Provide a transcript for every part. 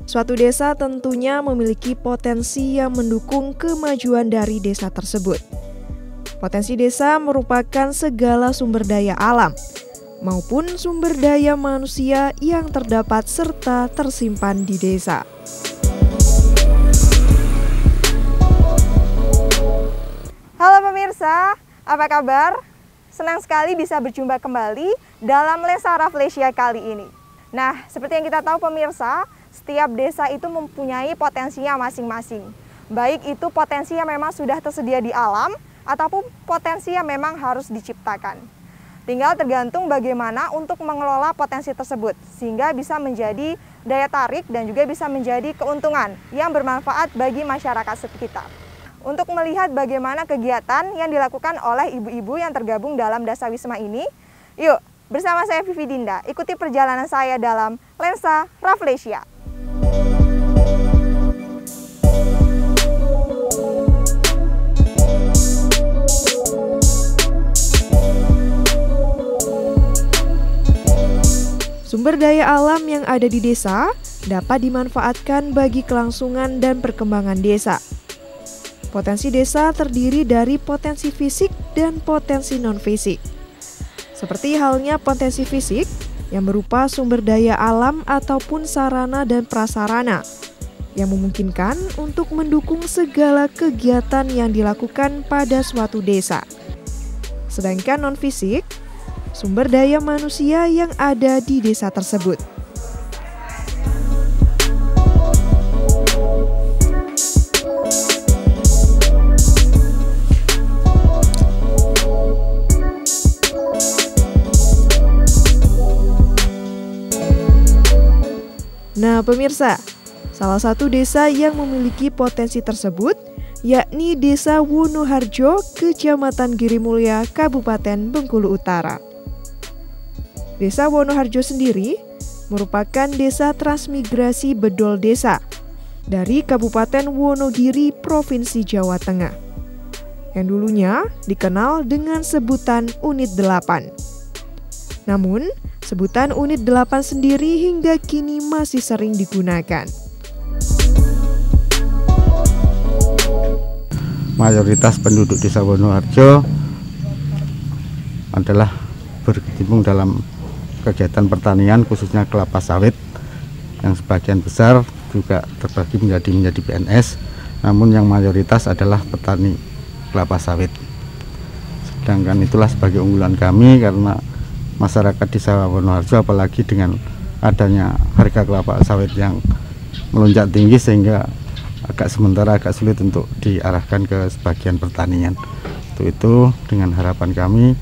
Suatu desa tentunya memiliki potensi yang mendukung kemajuan dari desa tersebut. Potensi desa merupakan segala sumber daya alam maupun sumber daya manusia yang terdapat serta tersimpan di desa. Halo pemirsa, apa kabar? Senang sekali bisa berjumpa kembali dalam Lensa Rafflesia kali ini. Nah, seperti yang kita tahu pemirsa, setiap desa itu mempunyai potensinya masing-masing. Baik itu potensi yang memang sudah tersedia di alam, ataupun potensi yang memang harus diciptakan. Tinggal tergantung bagaimana untuk mengelola potensi tersebut, sehingga bisa menjadi daya tarik dan juga bisa menjadi keuntungan yang bermanfaat bagi masyarakat sekitar. Untuk melihat bagaimana kegiatan yang dilakukan oleh ibu-ibu yang tergabung dalam Dasawisma ini, yuk bersama saya Vivi Dinda, ikuti perjalanan saya dalam Lensa Rafflesia. Sumber daya alam yang ada di desa dapat dimanfaatkan bagi kelangsungan dan perkembangan desa. Potensi desa terdiri dari potensi fisik dan potensi non-fisik. Seperti halnya potensi fisik yang berupa sumber daya alam ataupun sarana dan prasarana yang memungkinkan untuk mendukung segala kegiatan yang dilakukan pada suatu desa. Sedangkan non-fisik, sumber daya manusia yang ada di desa tersebut. Nah, pemirsa, salah satu desa yang memiliki potensi tersebut yakni Desa Wonoharjo, Kecamatan Girimulya, Kabupaten Bengkulu Utara. Desa Wonoharjo sendiri merupakan desa transmigrasi bedol desa dari Kabupaten Wonogiri, Provinsi Jawa Tengah, yang dulunya dikenal dengan sebutan Unit 8. Namun, sebutan Unit 8 sendiri hingga kini masih sering digunakan. Mayoritas penduduk Desa Wonoharjo adalah berkecimpung dalam kegiatan pertanian, khususnya kelapa sawit, yang sebagian besar juga terbagi menjadi PNS, namun yang mayoritas adalah petani kelapa sawit. Sedangkan itulah sebagai unggulan kami, karena masyarakat Desa Wonoharjo apalagi dengan adanya harga kelapa sawit yang melonjak tinggi sehingga agak sulit untuk diarahkan ke sebagian pertanian. Itu dengan harapan kami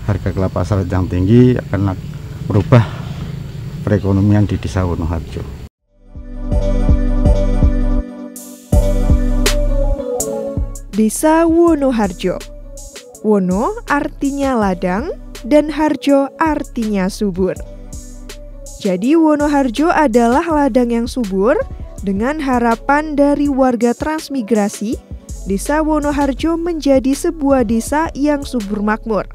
harga kelapa sawit yang tinggi akan merubah perekonomian di Desa Wonoharjo. Desa Wonoharjo. Wono artinya ladang dan harjo artinya subur. Jadi Wonoharjo adalah ladang yang subur. Dengan harapan dari warga transmigrasi, Desa Wonoharjo menjadi sebuah desa yang subur makmur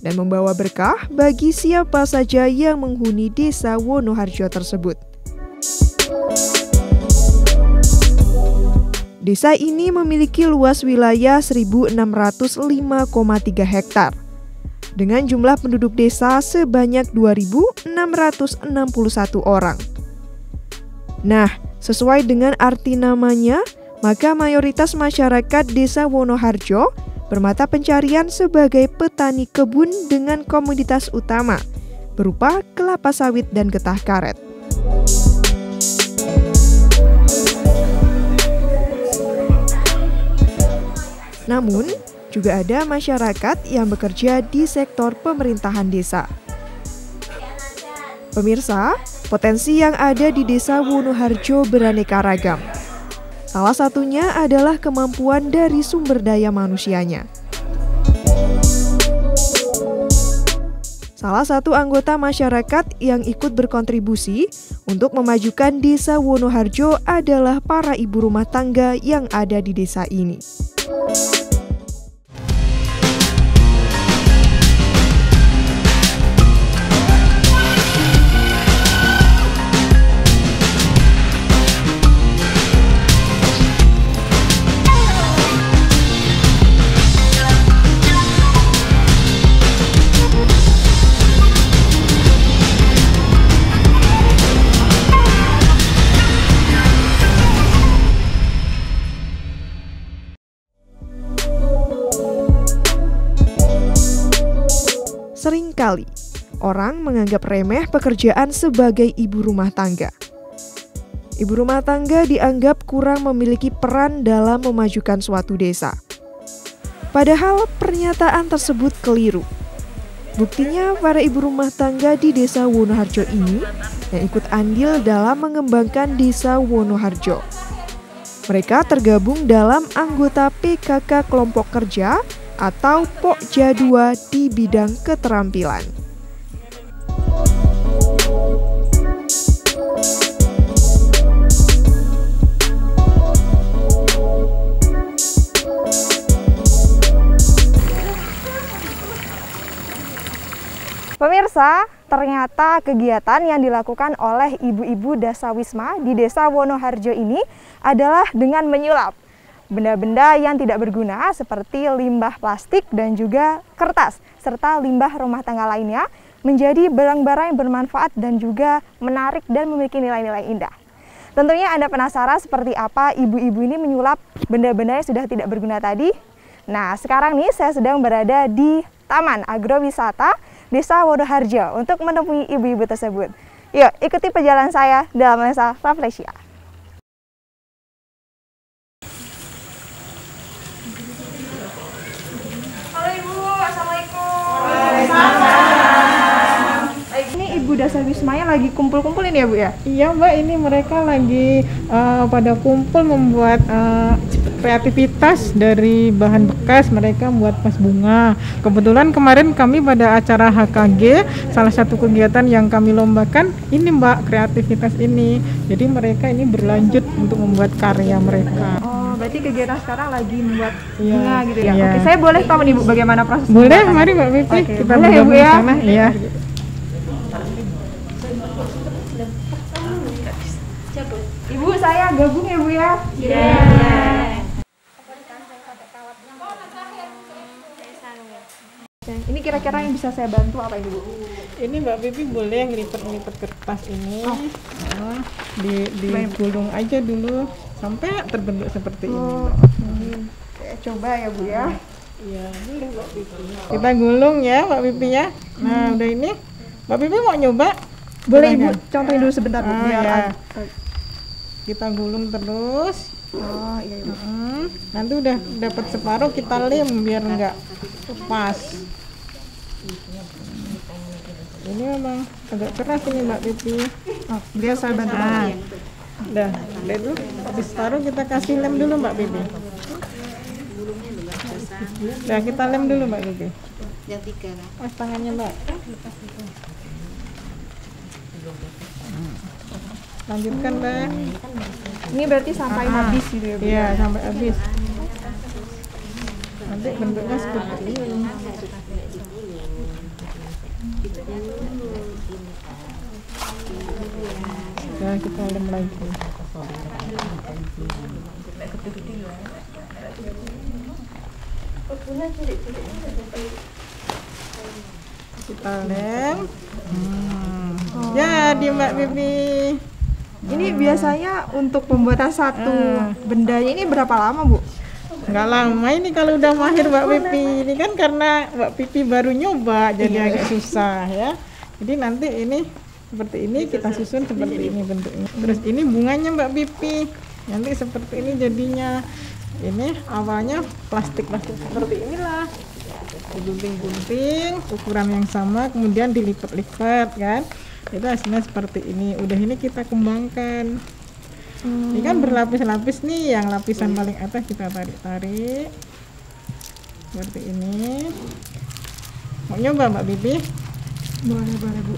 dan membawa berkah bagi siapa saja yang menghuni Desa Wonoharjo tersebut. Desa ini memiliki luas wilayah 1.605,3 hektar dengan jumlah penduduk desa sebanyak 2.661 orang. Nah, sesuai dengan arti namanya, maka mayoritas masyarakat Desa Wonoharjo bermata pencarian sebagai petani kebun dengan komoditas utama berupa kelapa sawit dan getah karet. Namun, juga ada masyarakat yang bekerja di sektor pemerintahan desa. Pemirsa, potensi yang ada di Desa Wonoharjo beraneka ragam. Salah satunya adalah kemampuan dari sumber daya manusianya. Salah satu anggota masyarakat yang ikut berkontribusi untuk memajukan Desa Wonoharjo adalah para ibu rumah tangga yang ada di desa ini. sekali. Orang menganggap remeh pekerjaan sebagai ibu rumah tangga. Ibu rumah tangga dianggap kurang memiliki peran dalam memajukan suatu desa. Padahal pernyataan tersebut keliru. Buktinya para ibu rumah tangga di desa Wonoharjo ini yang ikut andil dalam mengembangkan desa Wonoharjo. Mereka tergabung dalam anggota PKK Kelompok Kerja atau Pokja 2 di bidang keterampilan. Pemirsa, ternyata kegiatan yang dilakukan oleh ibu-ibu Dasawisma di desa Wonoharjo ini adalah dengan menyulap benda-benda yang tidak berguna seperti limbah plastik dan juga kertas, serta limbah rumah tangga lainnya menjadi barang-barang yang bermanfaat dan juga menarik dan memiliki nilai-nilai indah. Tentunya Anda penasaran seperti apa ibu-ibu ini menyulap benda-benda yang sudah tidak berguna tadi? Nah, sekarang nih saya sedang berada di Taman Agrowisata Desa Wonoharjo untuk menemui ibu-ibu tersebut. Yuk, ikuti perjalanan saya dalam lensa Rafflesia. Halo Ibu, Assalamualaikum. Waalaikumsalam. Ini Ibu Dasawismanya lagi kumpul-kumpulin ya Bu ya? Iya Mbak, ini mereka lagi pada kumpul membuat kreativitas dari bahan bekas. Mereka membuat vas bunga. Kebetulan kemarin kami pada acara HKG, salah satu kegiatan yang kami lombakan ini Mbak, kreativitas ini. Jadi mereka ini berlanjut untuk membuat karya mereka. Oh, berarti kegiatan sekarang lagi membuat Iya, bunga gitu ya? iya. Oke, saya boleh tahu nih Bu bagaimana proses Boleh, pembuatannya? mari Mbak Pipi, Oke, kita boleh ya, Bu, ya? sana. Iya. Ibu, saya gabung ya Bu ya? Iya. Ini kira-kira yang bisa saya bantu apa ini Bu? Ini Mbak Pipi boleh ngelipet-ngelipet kertas ini. Digulung aja dulu sampai terbentuk seperti ini. Mbak. Oke, coba ya Bu ya. Iya, boleh Mbak Pipi. Kita gulung ya Mbak Pipi ya. Nah, udah ini. Mbak Pipi mau nyoba? Boleh Ibu, Silakan. contohin dulu sebentar Bu, biar ya. ada. Kita gulung terus. Oh, iya Ibu. Nanti udah dapat separuh kita lem biar enggak lepas. Ini memang agak keras ini Mbak Pipi. Oh, biar saya bantu. Nah, udah dulu. Habis separuh kita kasih lem dulu Mbak Pipi. Udah kita lem dulu Mbak Pipi. Yang 3 kan? Mas tangannya Mbak. Lanjutkan Mbak. Ini berarti sampai habis gitu ya Bu? Iya, sampai habis. Nanti bentuknya seperti ini. Nah, kita lem lagi. Kita lem. Jadi Mbak Pipi. Ini biasanya untuk pembuatan satu bendanya ini berapa lama Bu? Nggak lama ini kalau udah mahir Mbak Pipi. Ini kan karena Mbak Pipi baru nyoba jadi agak susah ya. Jadi nanti ini seperti ini kita susun seperti ini bentuknya. Terus ini bunganya Mbak Pipi. Nanti seperti ini jadinya. Ini awalnya plastik seperti inilah. Digunting-gunting ukuran yang sama kemudian dilipat-lipat kan. Itu hasilnya seperti ini. Udah ini kita kembangkan. Ini kan berlapis-lapis nih, yang lapisan paling atas kita tarik-tarik seperti ini. Mau nyoba Mbak Bibi? Boleh Bu.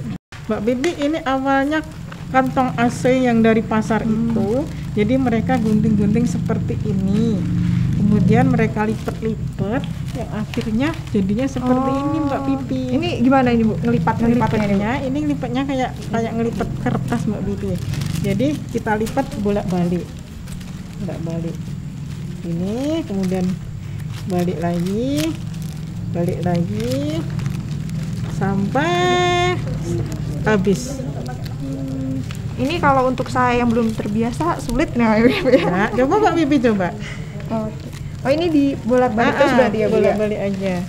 Mbak Bibi, ini awalnya kantong AC yang dari pasar itu, jadi mereka gunting-gunting seperti ini. Kemudian mereka lipat-lipat, yang akhirnya jadinya seperti ini Mbak Pipi. Ini gimana ini Bu? Ngelipatnya Ini lipatnya kayak ngelipat kertas Mbak Pipi. Jadi kita lipat bolak-balik. Ini kemudian balik lagi sampai habis. Ini kalau untuk saya yang belum terbiasa sulit nih Bu ya. Nah, coba Mbak Pipi coba. Oh ini dibolak-balik terus berarti ya Bu ya? Bolak-balik aja.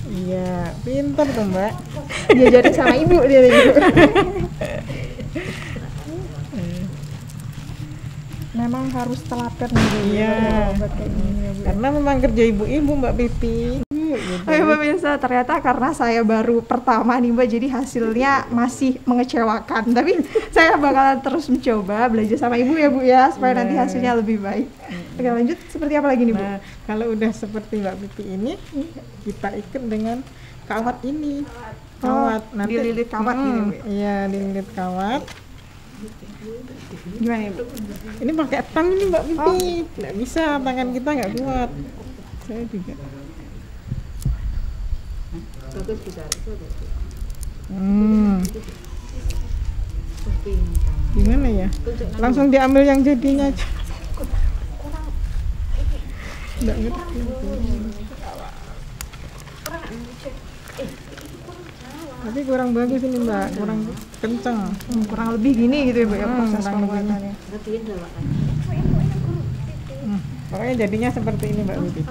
Iya, pintar tuh Mbak. Diajarin sama ibu dia gitu. Memang harus telaten gitu Iya. buat kayak gini ya Bu. Karena memang kerja ibu-ibu Mbak Pipi. Gitu. Oke pemirsa, ternyata karena saya baru pertama nih Mbak, jadi hasilnya masih mengecewakan. Tapi saya bakalan terus mencoba belajar sama ibu ya Bu ya, supaya nanti hasilnya lebih baik. Oke lanjut, seperti apa lagi nih Bu? Nah, kalau udah seperti Mbak Pipi ini, kita ikat dengan kawat ini. Kawat. Dililit kawat gitu Bu ya? Iya, dililit kawat. Gimana ya Bu? Ini pakai tang ini Mbak Pipi. Nggak bisa, tangan kita nggak kuat. Saya juga. Gimana ya? Langsung diambil yang jadinya aja. Nggak ngerti. Tapi kurang bagus ini Mbak, kurang kenceng. Kurang lebih gini gitu ya Bu ya proses kurang lebih. pembuatannya. Pokoknya jadinya seperti ini Mbak Pipi.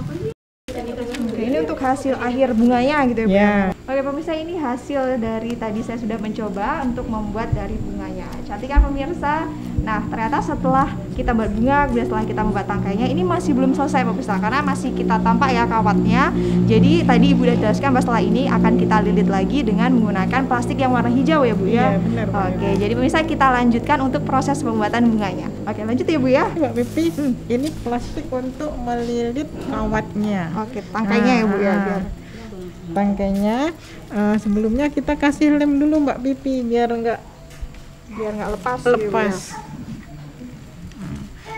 Oke, ini untuk hasil akhir bunganya gitu ya Bu. Ya. Oke pemirsa, ini hasil dari tadi saya sudah mencoba untuk membuat dari bunganya. Cantik kan pemirsa? Nah ternyata setelah kita buat bunga, kemudian setelah kita membuat tangkainya, ini masih belum selesai pemirsa, karena masih kita tampak ya kawatnya. Jadi tadi ibu sudah jelaskan bahwa setelah ini akan kita lilit lagi dengan menggunakan plastik yang warna hijau ya Bu ya. Iya, benar, Bu. Oke, jadi pemirsa kita lanjutkan untuk proses pembuatan bunganya. Oke lanjut ya Bu ya. Mbak Pipi, ini plastik untuk melilit kawatnya. Oke, tangkainya ya Bu ya. Biar Tangkainya sebelumnya kita kasih lem dulu Mbak Pipi biar nggak lepas. lepas.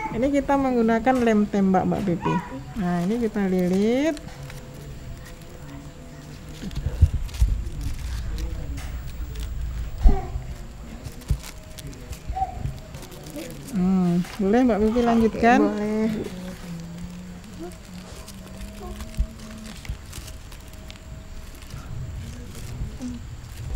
Ini kita menggunakan lem tembak Mbak Pipi. Nah ini kita lilit. Boleh Mbak Pipi lanjutkan? Boleh.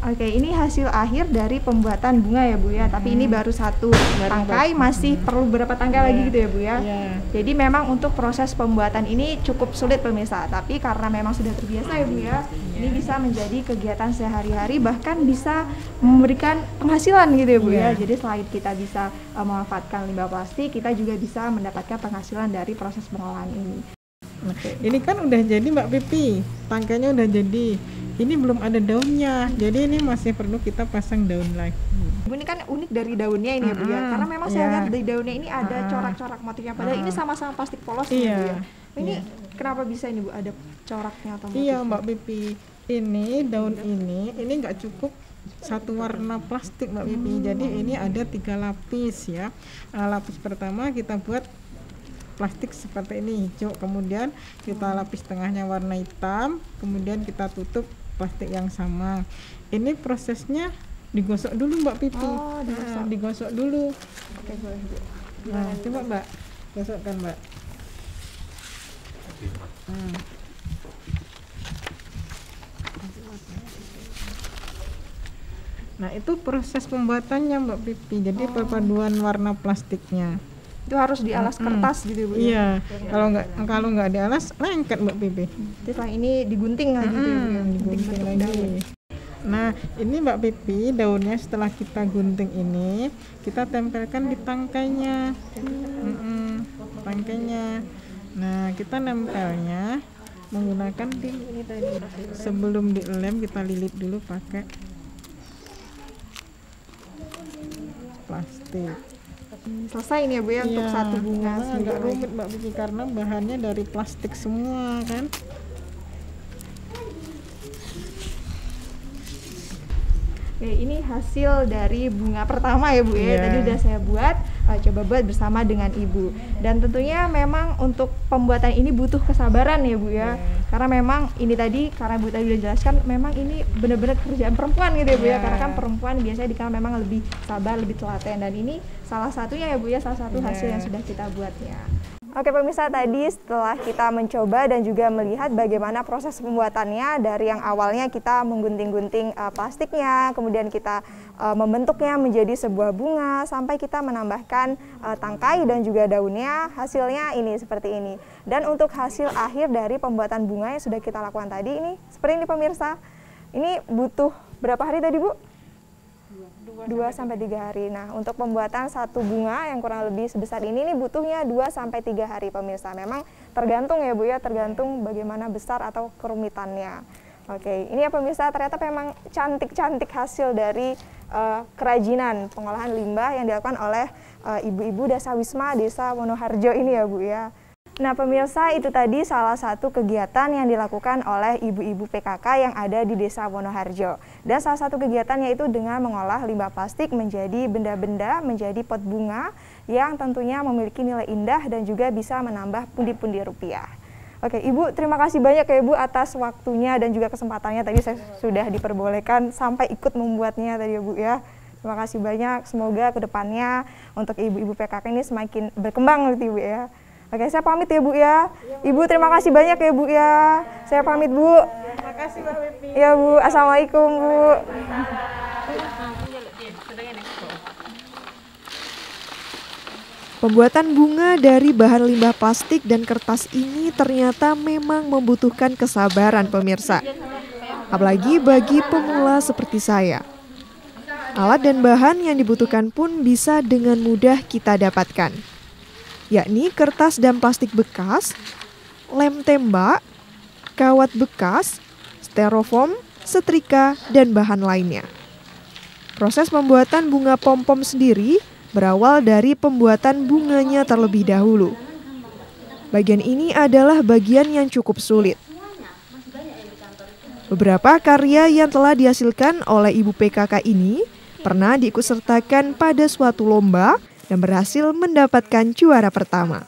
Oke, ini hasil akhir dari pembuatan bunga ya Bu ya. Tapi ini baru satu tangkai, masih perlu berapa tangkai lagi gitu ya Bu ya. Iya. Jadi memang untuk proses pembuatan ini cukup sulit pemirsa. Tapi karena memang sudah terbiasa ya Bu ya, ini bisa menjadi kegiatan sehari-hari, bahkan bisa memberikan penghasilan gitu ya Bu ya. Jadi selain kita bisa memanfaatkan limbah plastik, kita juga bisa mendapatkan penghasilan dari proses pengolahan ini. Nah, ini kan udah jadi Mbak Pipi, tangkainya udah jadi. Ini belum ada daunnya, jadi ini masih perlu kita pasang daun lagi. Bu, ini kan unik dari daunnya ini ya Bu ya, karena memang saya lihat dari daunnya ini ada corak-corak motifnya, padahal ini sama-sama plastik polos ya Bu ya. Ini kenapa bisa ini Bu ada coraknya atau motifnya? Iya Mbak Pipi, ini daun ini nggak cukup satu warna plastik Mbak Pipi, jadi ini ada 3 lapis ya. Lapis pertama kita buat plastik seperti ini hijau, kemudian kita lapis tengahnya warna hitam, kemudian kita tutup plastik yang sama. Ini prosesnya digosok dulu Mbak Pipi. Oh, digosok dulu. Oke, boleh Bu. Nah, coba Mbak, gosokkan Mbak. Nah, itu proses pembuatannya Mbak Pipi. Jadi perpaduan warna plastiknya. Itu harus dialas kertas gitu Bu. Iya. Kalau nggak dialas lengket Mbak Pipi. Jadi setelah ini digunting lagi gitu ya Bu ya. Digunting lagi. Nah, ini Mbak Pipi, daunnya setelah kita gunting ini, kita tempelkan di tangkainya. Tangkainya. Nah, kita nempelnya menggunakan ini tadi. Sebelum dilem kita lilit dulu pakai plastik. Selesai ini ya Bu ya untuk satu bunga. Agak rumit Mbak Pipi karena bahannya dari plastik semua kan. Oke, ini hasil dari bunga pertama ya Bu ya. Iya. Tadi udah saya buat, coba buat bersama dengan Ibu. Dan tentunya memang untuk pembuatan ini butuh kesabaran ya Bu ya. Karena memang ini tadi, karena Bu tadi udah jelaskan, memang ini benar-benar kerjaan perempuan gitu ya Bu ya. Karena kan perempuan biasanya dikenal memang lebih sabar, lebih telaten. Dan ini salah satunya ya Bu ya, salah satu hasil yang sudah kita buat ya. Oke pemirsa, tadi setelah kita mencoba dan juga melihat bagaimana proses pembuatannya dari yang awalnya kita menggunting-gunting plastiknya, kemudian kita membentuknya menjadi sebuah bunga sampai kita menambahkan tangkai dan juga daunnya, hasilnya ini seperti ini. Dan untuk hasil akhir dari pembuatan bunga yang sudah kita lakukan tadi ini seperti ini pemirsa. Ini butuh berapa hari tadi Bu? 2-3 hari. Nah, untuk pembuatan satu bunga yang kurang lebih sebesar ini butuhnya 2-3 hari pemirsa. Memang tergantung ya Bu ya, tergantung bagaimana besar atau kerumitannya. Oke, ini ya pemirsa, ternyata memang cantik-cantik hasil dari kerajinan pengolahan limbah yang dilakukan oleh ibu-ibu Dasawisma Desa Wonoharjo ini ya Bu ya. Nah pemirsa, itu tadi salah satu kegiatan yang dilakukan oleh ibu-ibu PKK yang ada di Desa Wonoharjo. Dan salah satu kegiatannya itu dengan mengolah limbah plastik menjadi benda-benda, menjadi pot bunga yang tentunya memiliki nilai indah dan juga bisa menambah pundi-pundi rupiah. Oke Ibu, terima kasih banyak ya Ibu atas waktunya dan juga kesempatannya. Tadi saya sudah diperbolehkan sampai ikut membuatnya tadi ya Bu ya. Terima kasih banyak, semoga kedepannya untuk ibu-ibu PKK ini semakin berkembang gitu Ibu ya. Oke, saya pamit ya Bu ya. Ibu terima kasih banyak ya Bu ya. Saya pamit Bu. Terima kasih Mbak Wipi. Ya Bu, assalamualaikum Bu. Pembuatan bunga dari bahan limbah plastik dan kertas ini ternyata memang membutuhkan kesabaran pemirsa. Apalagi bagi pemula seperti saya. Alat dan bahan yang dibutuhkan pun bisa dengan mudah kita dapatkan, yakni kertas dan plastik bekas, lem tembak, kawat bekas, styrofoam, setrika, dan bahan lainnya. Proses pembuatan bunga pom-pom sendiri berawal dari pembuatan bunganya terlebih dahulu. Bagian ini adalah bagian yang cukup sulit. Beberapa karya yang telah dihasilkan oleh ibu PKK ini pernah diikutsertakan pada suatu lomba dan berhasil mendapatkan juara pertama.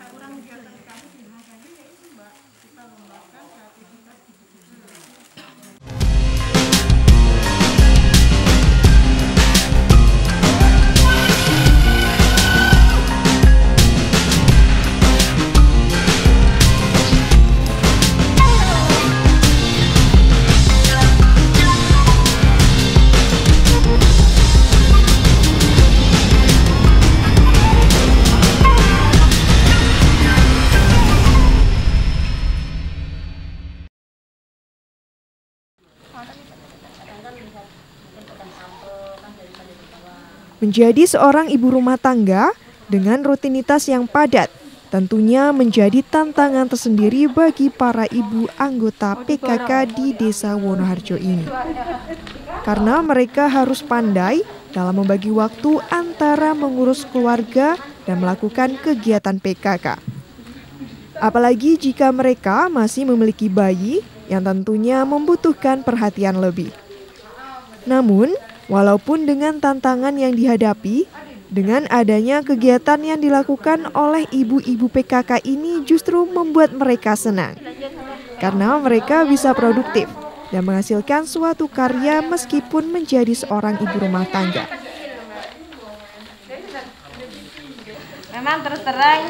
Menjadi seorang ibu rumah tangga dengan rutinitas yang padat tentunya menjadi tantangan tersendiri bagi para ibu anggota PKK di Desa Wonoharjo ini. Karena mereka harus pandai dalam membagi waktu antara mengurus keluarga dan melakukan kegiatan PKK. Apalagi jika mereka masih memiliki bayi yang tentunya membutuhkan perhatian lebih. Namun, walaupun dengan tantangan yang dihadapi, dengan adanya kegiatan yang dilakukan oleh ibu-ibu PKK ini justru membuat mereka senang. Karena mereka bisa produktif dan menghasilkan suatu karya meskipun menjadi seorang ibu rumah tangga. Memang terus terang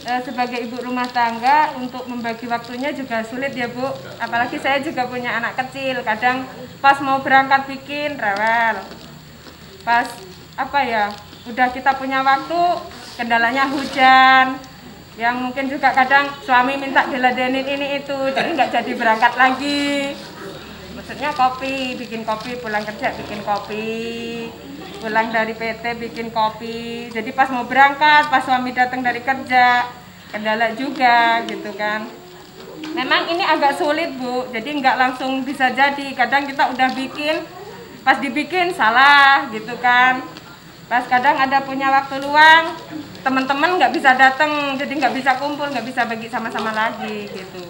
sebagai ibu rumah tangga untuk membagi waktunya juga sulit ya Bu. Apalagi saya juga punya anak kecil, kadang pas mau berangkat bikin rewel. Pas udah kita punya waktu, kendalanya hujan. Yang mungkin juga kadang suami minta diladenin ini itu, jadi nggak jadi berangkat lagi. Maksudnya kopi, bikin kopi, pulang kerja bikin kopi, pulang dari PT bikin kopi. Jadi pas mau berangkat, pas suami datang dari kerja, kendala juga gitu kan. Memang ini agak sulit Bu, jadi nggak langsung bisa jadi. Kadang kita udah bikin, pas dibikin salah gitu kan. Pas kadang ada punya waktu luang, teman-teman nggak bisa datang, jadi nggak bisa kumpul, nggak bisa bagi sama-sama lagi gitu.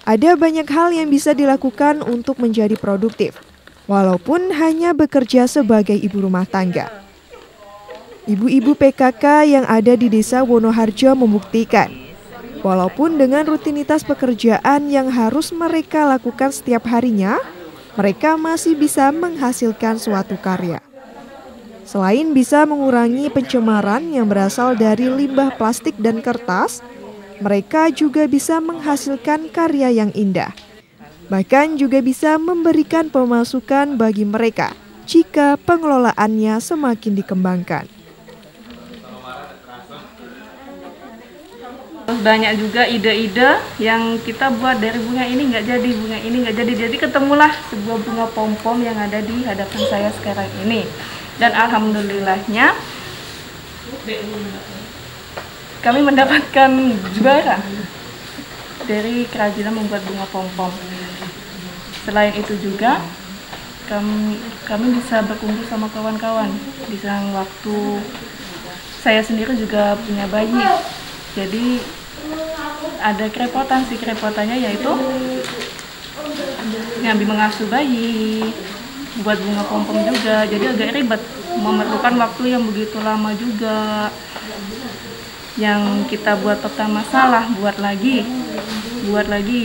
Ada banyak hal yang bisa dilakukan untuk menjadi produktif, walaupun hanya bekerja sebagai ibu rumah tangga. Ibu-ibu PKK yang ada di Desa Wonoharjo membuktikan, walaupun dengan rutinitas pekerjaan yang harus mereka lakukan setiap harinya, mereka masih bisa menghasilkan suatu karya. Selain bisa mengurangi pencemaran yang berasal dari limbah plastik dan kertas, mereka juga bisa menghasilkan karya yang indah. Bahkan juga bisa memberikan pemasukan bagi mereka jika pengelolaannya semakin dikembangkan. Banyak juga ide-ide yang kita buat dari bunga ini nggak jadi, bunga ini nggak jadi. Jadi ketemulah sebuah bunga pom-pom yang ada di hadapan saya sekarang ini. Dan alhamdulillahnya kami mendapatkan juara dari kerajinan membuat bunga pom-pom. Selain itu juga kami bisa berkumpul sama kawan-kawan. Di saat waktu saya sendiri juga punya bayi, jadi ada kerepotan. Kerepotannya yaitu ngambil mengasuh bayi, buat bunga pom-pom juga, jadi agak ribet, memerlukan waktu yang begitu lama juga. Yang kita buat pertama salah, buat lagi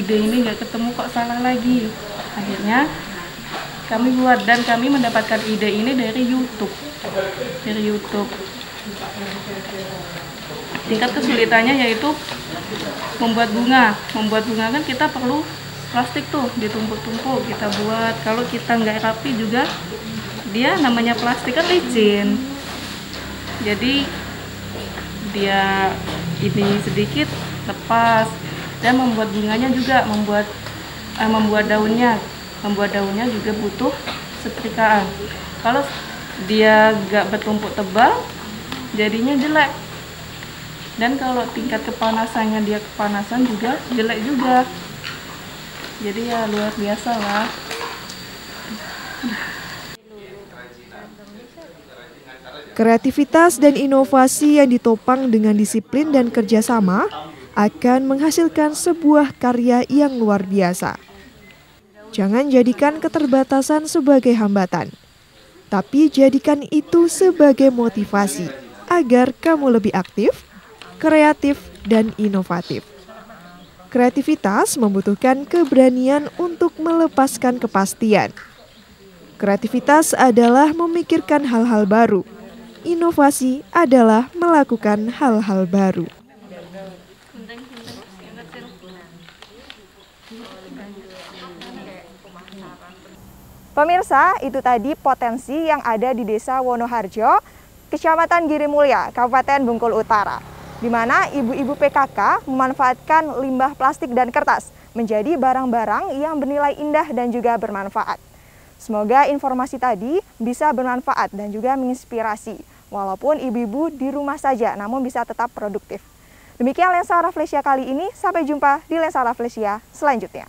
ide ini nggak ketemu, kok salah lagi. Akhirnya kami buat, dan kami mendapatkan ide ini dari YouTube. Tingkat kesulitannya yaitu membuat bunga kan kita perlu plastik tuh, ditumpuk-tumpuk kita buat. Kalau kita nggak rapi juga, dia namanya plastik kan licin, jadi dia ini sedikit lepas. Dan membuat bunganya juga, membuat daunnya juga butuh setrikaan. Kalau dia nggak bertumpuk tebal, jadinya jelek. Dan kalau tingkat kepanasannya dia kepanasan juga jelek juga. Jadi ya luar biasa lah. Kreativitas dan inovasi yang ditopang dengan disiplin dan kerjasama akan menghasilkan sebuah karya yang luar biasa. Jangan jadikan keterbatasan sebagai hambatan, tapi jadikan itu sebagai motivasi agar kamu lebih aktif, kreatif, dan inovatif. Kreativitas membutuhkan keberanian untuk melepaskan kepastian. Kreativitas adalah memikirkan hal-hal baru. Inovasi adalah melakukan hal-hal baru. Pemirsa, itu tadi potensi yang ada di Desa Wonoharjo, Kecamatan Girimulya, Kabupaten Bengkulu Utara, di mana ibu-ibu PKK memanfaatkan limbah plastik dan kertas menjadi barang-barang yang bernilai indah dan juga bermanfaat. Semoga informasi tadi bisa bermanfaat dan juga menginspirasi, walaupun ibu-ibu di rumah saja namun bisa tetap produktif. Demikian Lensa Rafflesia kali ini, sampai jumpa di Lensa Rafflesia selanjutnya.